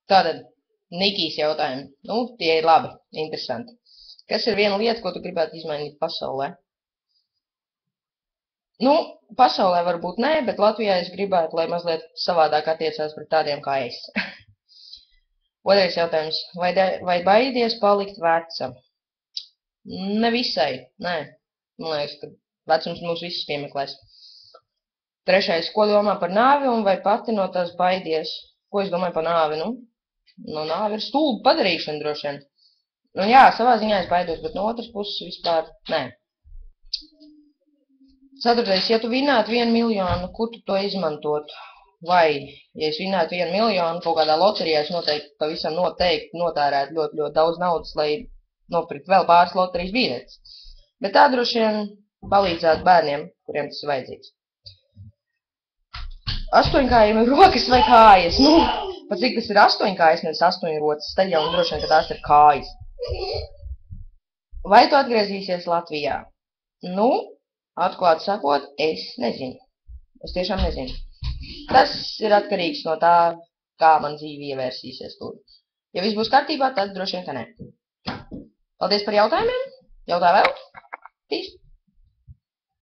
Tātad, Nikijas jautājumi. Nu, tie ir labi, interesanti. Kas ir viena lieta, ko tu gribētu izmainīt pasaulē? Nu, pasaulē varbūt nē, bet Latvijā es gribētu, lai mazliet savādāk attiecās pret tādiem kā es. Otrais jautājums. Vai baidies palikt vecam? Nevisai, nē. Man liekas, ka vecums mūs visus piemeklēs. Trešais. Ko domā par nāvi un vai pati no tās baidies? Ko es domāju par nāvi? Nu, no nāvi ir stulbu padarīšana droši vien. Nu jā, savā ziņā es baidos, bet no otras puses vispār nē. Ceturtais, ja tu vinētu 1 miljonu, kur tu to izmantot? Vai, ja es vinētu 1 miljonu, kaut kādā loterijā es noteikti, pavisam noteikti notērētu ļoti daudz naudas, lai nopirkt vēl pāris loterijas biļetes. Bet tā droši vien palīdzētu bērniem, kuriem tas ir vajadzīgs. Astoņkājiem ir rokas vai kājas? Nu, pat cik tas ir astoņkājas, nevis 8 rokas, tad jau droši vien, ka tās ir kājas. Vai tu atgriezīsies Latvijā? Nu, atklāti sakot, es nezinu. Es tiešām nezinu. Tas ir atkarīgs no tā, kā man dzīve ievērsīsies tur. Ja viss būs kārtībā, tad droši vien, ka nē. Paldies par jautājumiem. Jautā vēl? Peace.